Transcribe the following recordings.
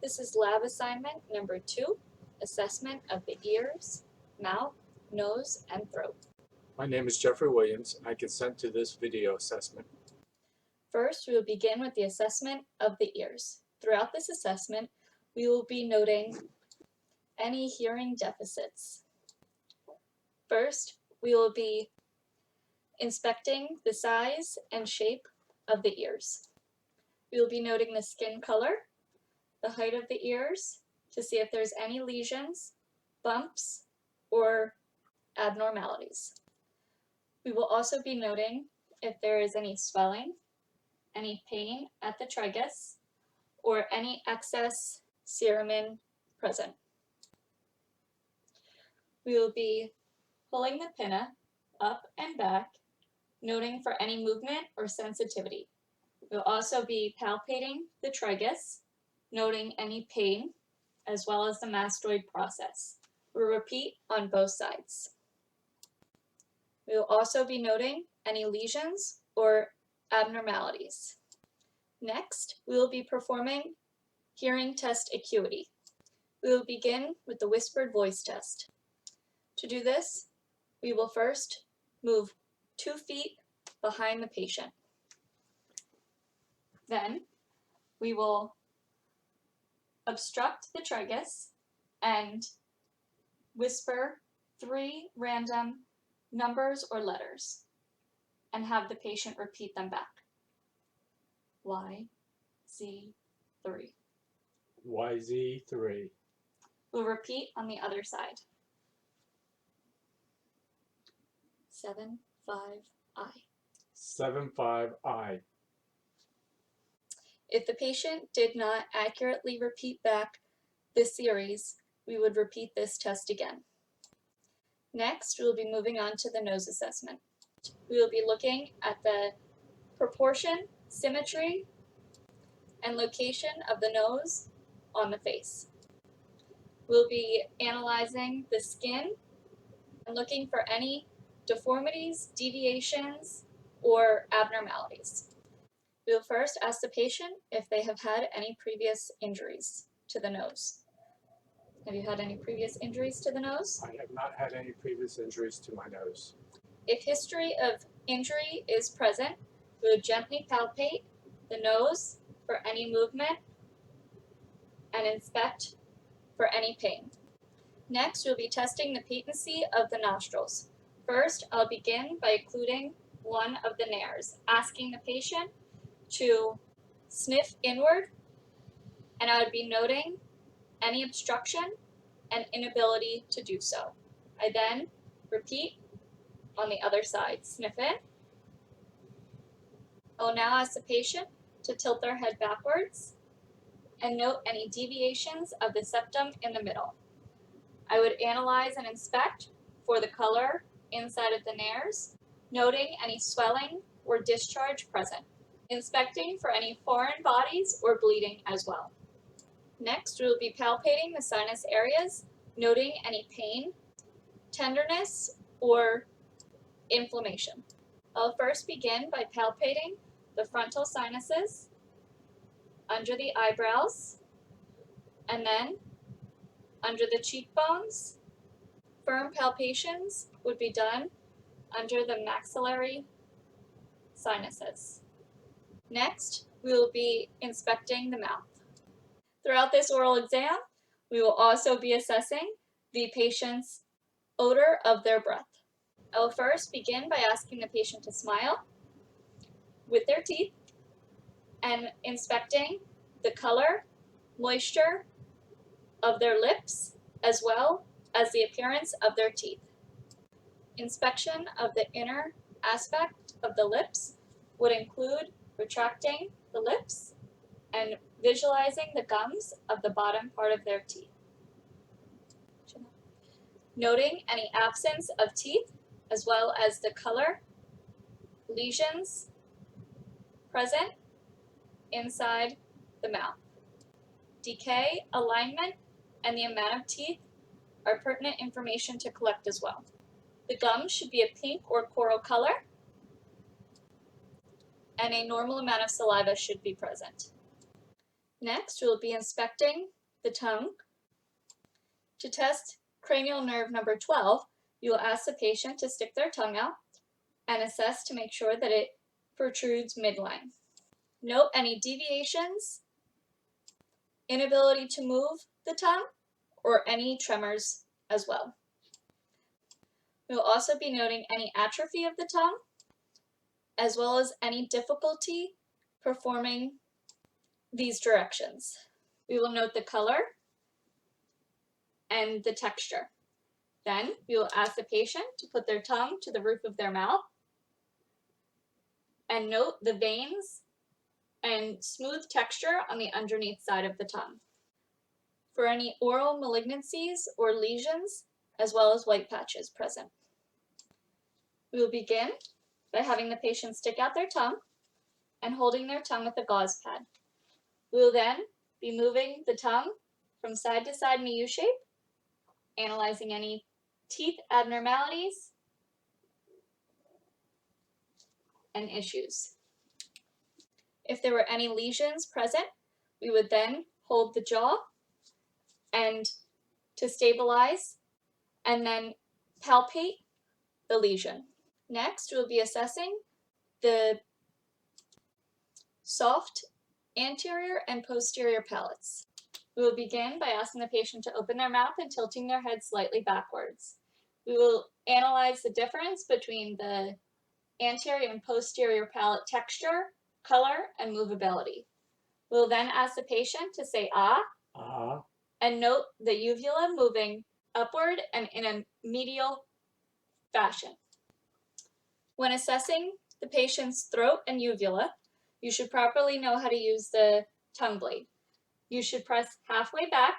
This is lab assignment number 2, assessment of the ears, mouth, nose, and throat. My name is Jeffrey Williams, and I consent to this video assessment. First, we will begin with the assessment of the ears. Throughout this assessment, we will be noting any hearing deficits. First, we will be inspecting the size and shape of the ears. We will be noting the skin color, the height of the ears, to see if there's any lesions, bumps, or abnormalities. We will also be noting if there is any swelling, any pain at the tragus, or any excess cerumen present. We will be pulling the pinna up and back, noting for any movement or sensitivity. We'll also be palpating the tragus, noting any pain, as well as the mastoid process. We'll repeat on both sides. We will also be noting any lesions or abnormalities. Next, we will be performing hearing test acuity. We will begin with the whispered voice test. To do this, we will first move 2 feet behind the patient. Then, we will obstruct the tragus and whisper 3 random numbers or letters and have the patient repeat them back. Y, Z, 3. YZ3. We'll repeat on the other side. 7, 5, I. 75I. If the patient did not accurately repeat back this series, we would repeat this test again. Next, we will be moving on to the nose assessment. We will be looking at the proportion, symmetry, and location of the nose on the face. We'll be analyzing the skin and looking for any deformities, deviations, or abnormalities. We will first ask the patient if they have had any previous injuries to the nose. Have you had any previous injuries to the nose? I have not had any previous injuries to my nose. If history of injury is present, we would gently palpate the nose for any movement and inspect for any pain. Next, we'll be testing the patency of the nostrils. First, I'll begin by occluding one of the nares, asking the patient to sniff inward, and I would be noting any obstruction and inability to do so. I then repeat on the other side. Sniff in. I will now ask the patient to tilt their head backwards and note any deviations of the septum in the middle. I would analyze and inspect for the color inside of the nares, noting any swelling or discharge present, inspecting for any foreign bodies or bleeding as well. Next, we will be palpating the sinus areas, noting any pain, tenderness, or inflammation. I'll first begin by palpating the frontal sinuses, under the eyebrows, and then under the cheekbones. Firm palpations would be done under the maxillary sinuses. Next, we will be inspecting the mouth. Throughout this oral exam, we will also be assessing the patient's odor of their breath. I will first begin by asking the patient to smile with their teeth and inspecting the color, moisture of their lips, as well as the appearance of their teeth. Inspection of the inner aspect of the lips would include retracting the lips and visualizing the gums of the bottom part of their teeth. Noting any absence of teeth, as well as the color, lesions present inside the mouth. Decay, alignment, and the amount of teeth are pertinent information to collect as well. The gums should be a pink or coral color, and a normal amount of saliva should be present. Next, we'll be inspecting the tongue. To test cranial nerve number 12, you will ask the patient to stick their tongue out and assess to make sure that it protrudes midline. Note any deviations, inability to move the tongue, or any tremors as well. We will also be noting any atrophy of the tongue, as well as any difficulty performing these directions. We will note the color and the texture. Then we will ask the patient to put their tongue to the roof of their mouth and note the veins and smooth texture on the underneath side of the tongue. For any oral malignancies or lesions, as well as white patches present. We will begin by having the patient stick out their tongue and holding their tongue with a gauze pad. We will then be moving the tongue from side to side in a U shape, analyzing any teeth abnormalities and issues. If there were any lesions present, we would then hold the jaw and to stabilize and then palpate the lesion. Next, we'll be assessing the soft anterior and posterior palates. We will begin by asking the patient to open their mouth and tilting their head slightly backwards. We will analyze the difference between the anterior and posterior palate texture, color, and movability. We will then ask the patient to say ah, and note the uvula moving upward and in a medial fashion. When assessing the patient's throat and uvula, you should properly know how to use the tongue blade. You should press halfway back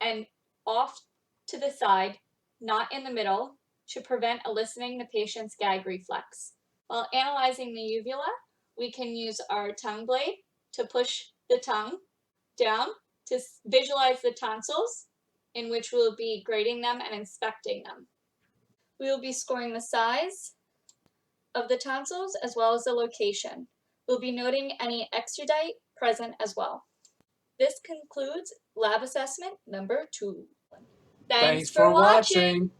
and off to the side, not in the middle, to prevent eliciting the patient's gag reflex. While analyzing the uvula, we can use our tongue blade to push the tongue down to visualize the tonsils, in which we will be grading them and inspecting them. We will be scoring the size of the tonsils as well as the location. We'll be noting any exudate present as well. This concludes lab assessment number 2. Thanks for watching.